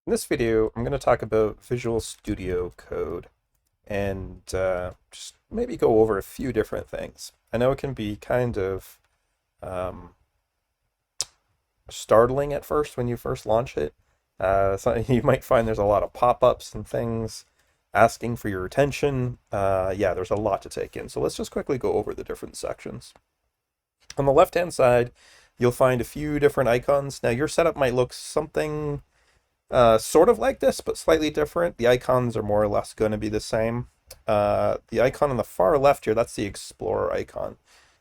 In this video, I'm going to talk about Visual Studio Code and just maybe go over a few different things. I know it can be kind of um, startling at first when you first launch it. So you might find there's a lot of pop-ups and things asking for your attention. Yeah, there's a lot to take in. So let's just quickly go over the different sections. On the left-hand side, you'll find a few different icons. Now, your setup might look something sort of like this, but slightly different. The icons are more or less going to be the same. The icon on the far left here, that's the Explorer icon.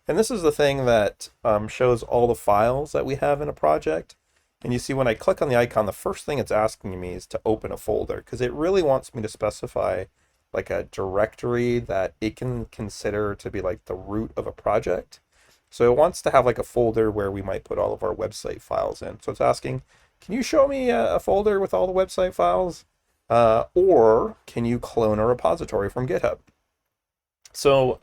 And this is the thing that shows all the files that we have in a project. And you see when I click on the icon, the first thing it's asking me is to open a folder, because it really wants me to specify like a directory that it can consider to be like the root of a project. So it wants to have like a folder where we might put all of our website files in. So it's asking, can you show me a folder with all the website files? Or can you clone a repository from GitHub? So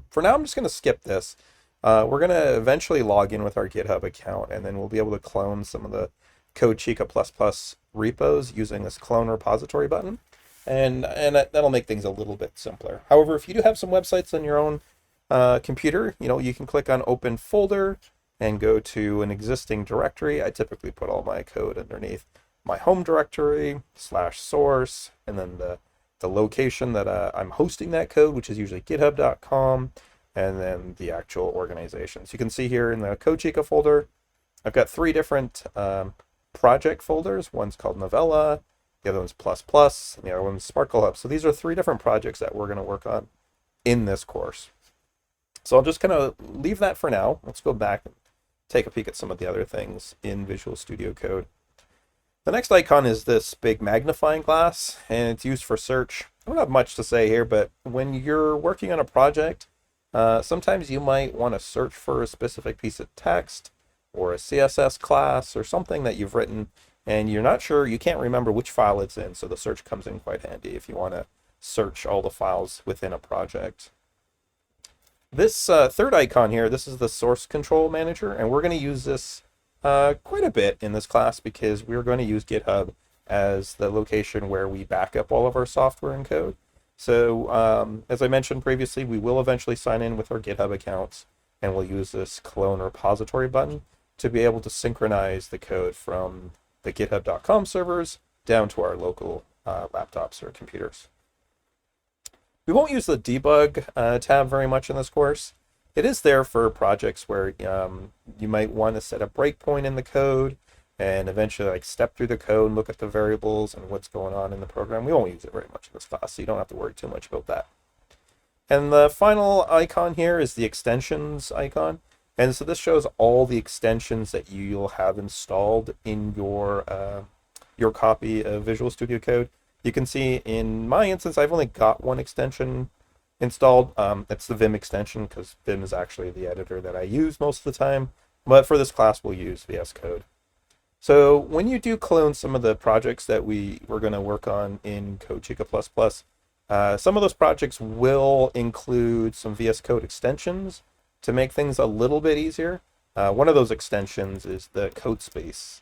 for now, I'm just going to skip this. We're going to eventually log in with our GitHub account, and then we'll be able to clone some of the CodeChica++ repos using this clone repository button. And that'll make things a little bit simpler. However, if you do have some websites on your own computer, you can click on Open Folder and go to an existing directory. I typically put all my code underneath my home directory /source, and then the location that I'm hosting that code, which is usually github.com, and then the actual organization. So you can see here in the CodeChica folder, I've got three different project folders. One's called Novella, the other one's ++, and the other one's Sparkle Hub. So these are three different projects that we're going to work on in this course. So I'll just kind of leave that for now. Let's go back and take a peek at some of the other things in Visual Studio Code. The next icon is this big magnifying glass, and it's used for search. I don't have much to say here, but when you're working on a project, sometimes you might want to search for a specific piece of text or a CSS class or something that you've written, and you're not sure, you can't remember which file it's in, so the search comes in quite handy if you want to search all the files within a project. This third icon here, this is the source control manager, and we're going to use this quite a bit in this class because we're going to use GitHub as the location where we back up all of our software and code. So as I mentioned previously, we will eventually sign in with our GitHub accounts, and we'll use this clone repository button to be able to synchronize the code from the github.com servers down to our local laptops or computers. We won't use the Debug tab very much in this course. It is there for projects where you might want to set a breakpoint in the code and eventually step through the code and look at the variables and what's going on in the program. We won't use it very much in this class, so you don't have to worry too much about that. And the final icon here is the extensions icon. And so this shows all the extensions that you'll have installed in your copy of Visual Studio Code. You can see in my instance, I've only got one extension installed. It's the Vim extension because Vim is actually the editor that I use most of the time. But for this class, we'll use VS Code. So when you do clone some of the projects that we're going to work on in CodeChica++, some of those projects will include some VS Code extensions to make things a little bit easier. One of those extensions is the CodeSpace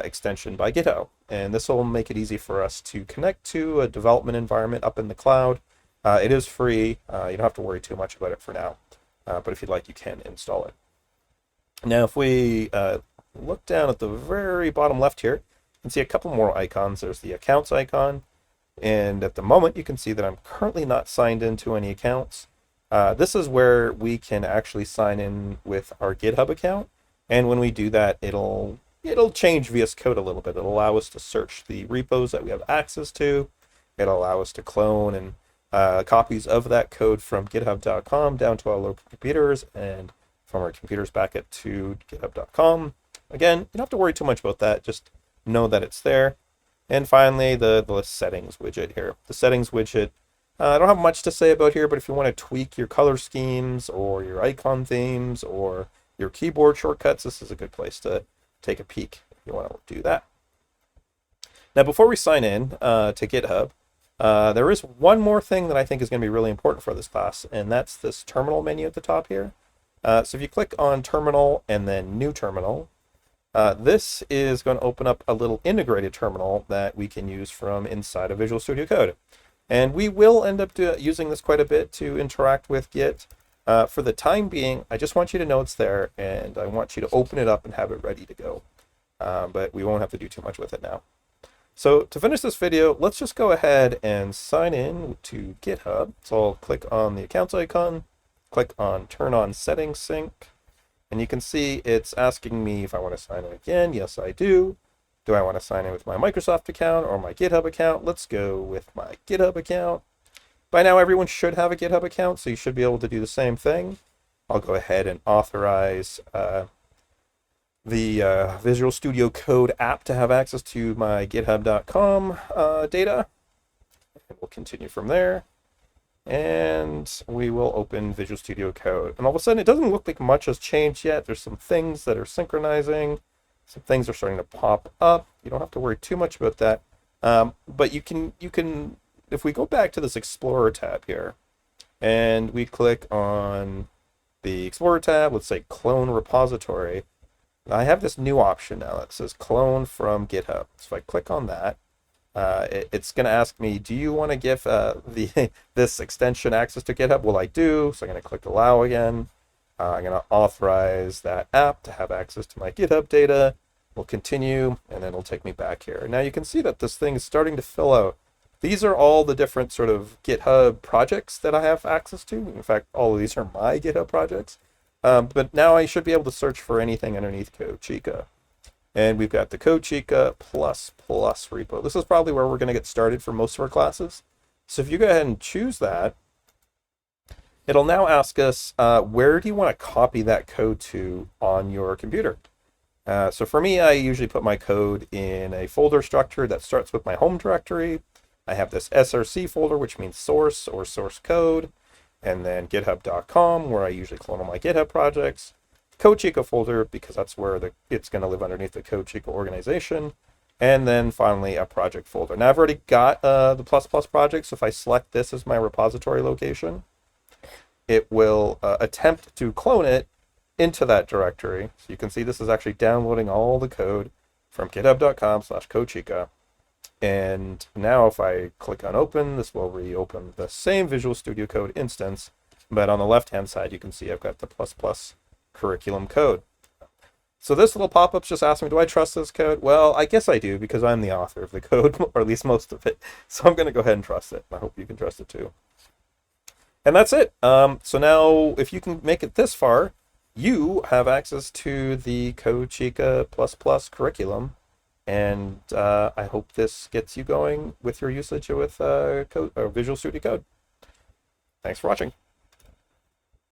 extension by GitHub, and this will make it easy for us to connect to a development environment up in the cloud. It is free. You don't have to worry too much about it for now, but if you'd like, you can install it. Now, if we look down at the very bottom left here, you can see a couple more icons. There's the accounts icon, and at the moment, you can see that I'm currently not signed into any accounts. This is where we can actually sign in with our GitHub account, and when we do that, it'll change VS Code a little bit. It'll allow us to search the repos that we have access to. It'll allow us to clone and copies of that code from github.com down to our local computers and from our computers back to github.com. Again, you don't have to worry too much about that. Just know that it's there. And finally, the settings widget here. The settings widget, I don't have much to say about here, but if you want to tweak your color schemes or your icon themes or your keyboard shortcuts, this is a good place to take a peek if you want to do that. Now, before we sign in to GitHub, there is one more thing that I think is going to be really important for this class, and that's this terminal menu at the top here. So if you click on terminal and then new terminal, This is going to open up a little integrated terminal that we can use from inside of Visual Studio Code. And we will end up using this quite a bit to interact with Git. For the time being, I just want you to know it's there, and I want you to open it up and have it ready to go. But we won't have to do too much with it now. So to finish this video, let's just go ahead and sign in to GitHub. So I'll click on the accounts icon, click on Turn on Settings Sync, and you can see it's asking me if I want to sign in again. Yes, I do. Do I want to sign in with my Microsoft account or my GitHub account? Let's go with my GitHub account. By now, everyone should have a GitHub account, so you should be able to do the same thing. I'll go ahead and authorize the Visual Studio Code app to have access to my github.com data. And we'll continue from there. And we will open Visual Studio Code. And all of a sudden, it doesn't look like much has changed yet. There's some things that are synchronizing. Some things are starting to pop up. You don't have to worry too much about that. But you can, if we go back to this Explorer tab here, and we click on the Explorer tab, let's say Clone Repository, I have this new option now that says Clone from GitHub. So if I click on that, it's going to ask me, do you want to give this extension access to GitHub? Well, I do. So I'm going to click Allow again. I'm going to authorize that app to have access to my GitHub data. We'll continue, and then it'll take me back here. Now you can see that this thing is starting to fill out. These are all the different sort of GitHub projects that I have access to. In fact, all of these are my GitHub projects. But now I should be able to search for anything underneath CodeChica. And we've got the CodeChica++ repo. This is probably where we're going to get started for most of our classes. So if you go ahead and choose that, it'll now ask us, where do you want to copy that code to on your computer? So for me, I usually put my code in a folder structure that starts with my home directory. I have this SRC folder, which means source or source code, and then github.com, where I usually clone all my GitHub projects. CodeChica folder, because that's where it's going to live underneath the CodeChica organization. And then finally a project folder. Now I've already got the ++ project, so if I select this as my repository location, it will attempt to clone it into that directory. So you can see this is actually downloading all the code from github.com/CodeChica. And now if I click on open, this will reopen the same Visual Studio Code instance, but on the left-hand side, you can see I've got the ++ curriculum code. So this little pop-up just asks me, do I trust this code? Well, I guess I do, because I'm the author of the code, or at least most of it. So I'm going to go ahead and trust it. I hope you can trust it too. And that's it. So now, if you can make it this far, you have access to the CodeChica++ curriculum. And I hope this gets you going with your usage with Visual Studio Code. Thanks for watching.